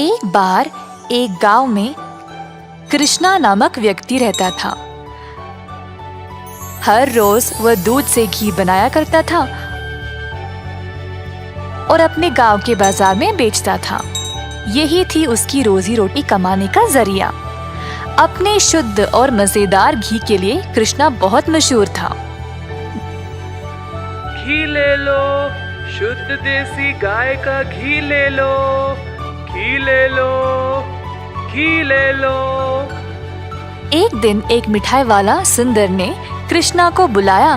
एक बार एक गांव में कृष्णा नामक व्यक्ति रहता था। हर रोज वह दूध से घी बनाया करता था और अपने गांव के बाजार में बेचता था। यही थी उसकी रोजी रोटी कमाने का जरिया। अपने शुद्ध और मजेदार घी के लिए कृष्णा बहुत मशहूर था। घी ले लो, शुद्ध देसी गाय का घी ले लो, घी ले लो, घी ले लो। एक दिन एक मिठाई वाला सुंदर ने कृष्णा को बुलाया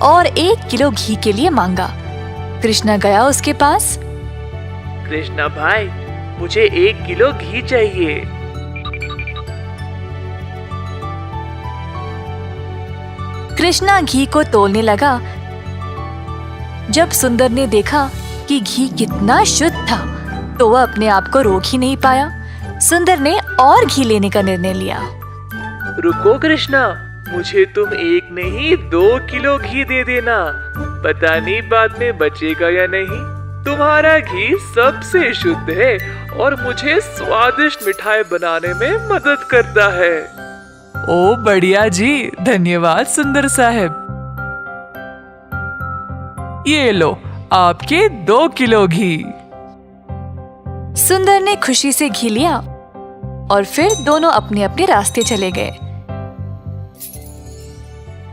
और 1 किलो घी के लिए मांगा। कृष्णा गया उसके पास। कृष्णा भाई, मुझे 1 किलो घी चाहिए। कृष्णा घी को तोलने लगा। जब सुंदर ने देखा कि घी कितना शुद्ध था तो वह अपने आप को रोक ही नहीं पाया। सुंदर ने और घी लेने का निर्णय लिया। रुको कृष्णा, मुझे तुम 1 नहीं 2 किलो घी दे देना। पता नहीं बाद में बचेगा या नहीं। तुम्हारा घी सबसे शुद्ध है और मुझे स्वादिष्ट मिठाई बनाने में मदद करता है। ओ बढ़िया जी, धन्यवाद सुंदर साहब। ये लो आपके 2 किलो घी। सुंदर ने खुशी से घी लिया और फिर दोनों अपने अपने रास्ते चले गए।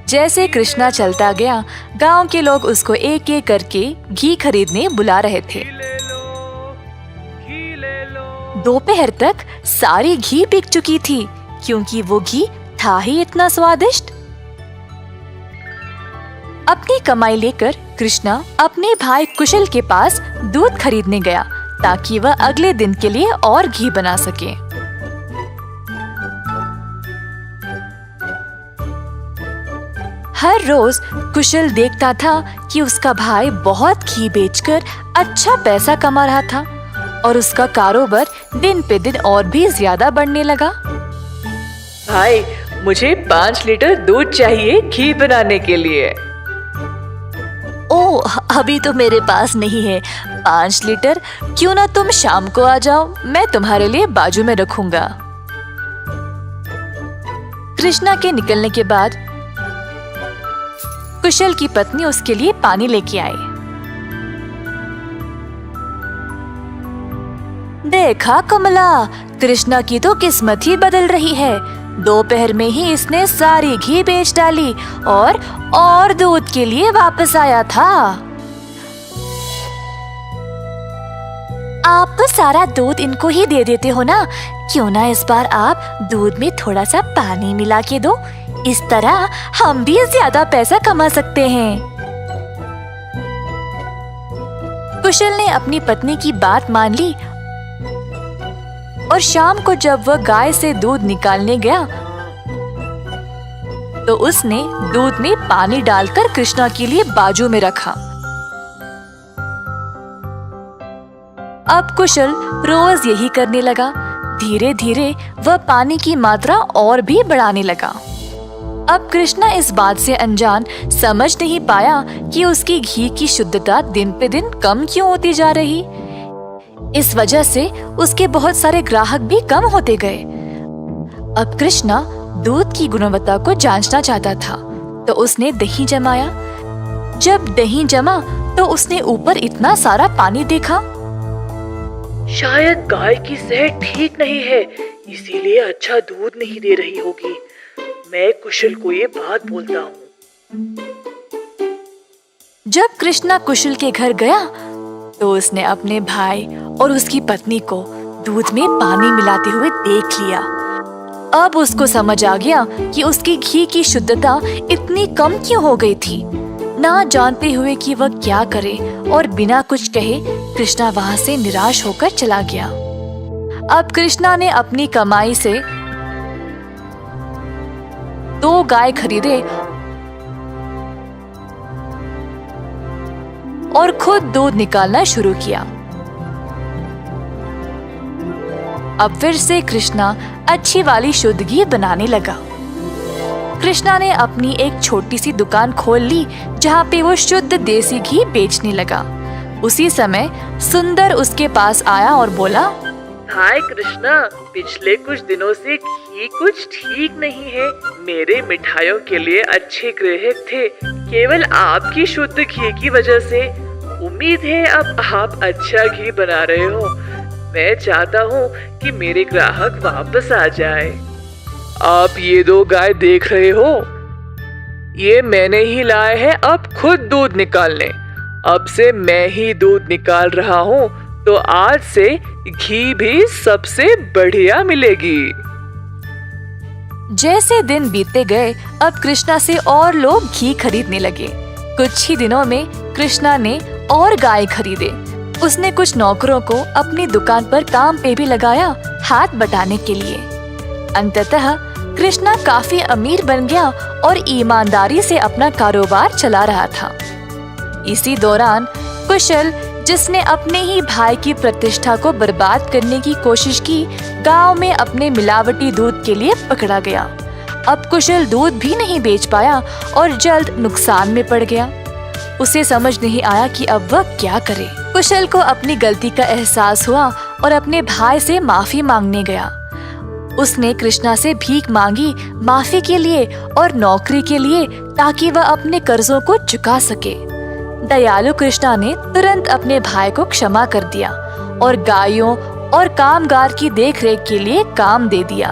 जैसे कृष्णा चलता गया, गांव के लोग उसको एक एक करके घी खरीदने बुला रहे थे। दोपहर तक सारी घी बिक चुकी थी क्योंकि वो घी था ही इतना स्वादिष्ट। अपनी कमाई लेकर कृष्णा अपने भाई कुशल के पास दूध खरीदने गया ताकि वह अगले दिन के लिए और घी बना सके। हर रोज कुशल देखता था कि उसका भाई बहुत घी बेचकर अच्छा पैसा कमा रहा था और उसका कारोबार दिन पे दिन और भी ज्यादा बढ़ने लगा। भाई, मुझे 5 लीटर दूध चाहिए घी बनाने के लिए। ओह, अभी तो मेरे पास नहीं है 5 लीटर। क्यों ना तुम शाम को आ जाओ, मैं तुम्हारे लिए बाजू में रखूंगा। कृष्णा के निकलने के बाद कुशल की पत्नी उसके लिए पानी लेके आई। देखा कमला, कृष्णा की तो किस्मत ही बदल रही है। दोपहर में ही इसने सारी घी बेच डाली और दूध के लिए वापस आया था। आप तो सारा दूध इनको ही दे देते हो ना, क्यों ना इस बार आप दूध में थोड़ा सा पानी मिला के दो। इस तरह हम भी ज्यादा पैसा कमा सकते हैं। कुशल ने अपनी पत्नी की बात मान ली और शाम को जब वह गाय से दूध निकालने गया तो उसने दूध में पानी डालकर कृष्णा के लिए बाजू में रखा। अब कुशल रोज यही करने लगा। धीरे धीरे वह पानी की मात्रा और भी बढ़ाने लगा। अब कृष्णा इस बात से अनजान समझ नहीं पाया कि उसकी घी की शुद्धता दिन पे दिन कम क्यों होती जा रही। इस वजह से उसके बहुत सारे ग्राहक भी कम होते गए। अब कृष्णा दूध की गुणवत्ता को जांचना चाहता था तो उसने दही जमाया। जब दही जमा तो उसने ऊपर इतना सारा पानी देखा। शायद गाय की सेहत ठीक नहीं है, इसीलिए अच्छा दूध नहीं दे रही होगी। मैं कुशल को ये बात बोलता हूँ। जब कृष्णा कुशल के घर गया तो उसने अपने भाई और उसकी पत्नी को दूध में पानी मिलाते हुए देख लिया। अब उसको समझ आ गया कि उसकी घी की शुद्धता इतनी कम क्यों हो गई थी। ना जानते हुए कि वह क्या करे और बिना कुछ कहे कृष्णा वहां से निराश होकर चला गया। अब कृष्णा ने अपनी कमाई से 2 गाय खरीदे और खुद दूध निकालना शुरू किया। अब फिर से कृष्णा अच्छी वाली शुद्ध घी बनाने लगा। कृष्णा ने अपनी एक छोटी सी दुकान खोल ली जहाँ पे वो शुद्ध देसी घी बेचने लगा। उसी समय सुंदर उसके पास आया और बोला, हाय कृष्णा, पिछले कुछ दिनों से घी कुछ ठीक नहीं है। मेरे मिठाइयों के लिए अच्छे ग्राहक थे, केवल आपकी शुद्ध घी की वजह से। उम्मीद है अब आप अच्छा घी बना रहे हो। मैं चाहता हूँ कि मेरे ग्राहक वापस आ जाए। आप ये 2 गाय देख रहे हो, ये मैंने ही लाए हैं अब खुद दूध निकालने। अब से मैं ही दूध निकाल रहा हूँ, तो आज से घी भी सबसे बढ़िया मिलेगी। जैसे दिन बीतते गए, अब कृष्णा से और लोग घी खरीदने लगे। कुछ ही दिनों में कृष्णा ने और गाय खरीदे। उसने कुछ नौकरों को अपनी दुकान पर काम पे भी लगाया, हाथ बटाने के लिए। अंततः कृष्णा काफी अमीर बन गया और ईमानदारी से अपना कारोबार चला रहा था। इसी दौरान कुशल, जिसने अपने ही भाई की प्रतिष्ठा को बर्बाद करने की कोशिश की, गांव में अपने मिलावटी दूध के लिए पकड़ा गया। अब कुशल दूध भी नहीं बेच पाया और जल्द नुकसान में पड़ गया। उसे समझ नहीं आया कि अब वह क्या करे। कुशल को अपनी गलती का एहसास हुआ और अपने भाई से माफी मांगने गया। उसने कृष्णा से भीख मांगी, माफी के लिए और नौकरी के लिए, ताकि वह अपने कर्जों को चुका सके। दयालु कृष्णा ने तुरंत अपने भाई को क्षमा कर दिया और गायों और कामगार की देखरेख के लिए काम दे दिया।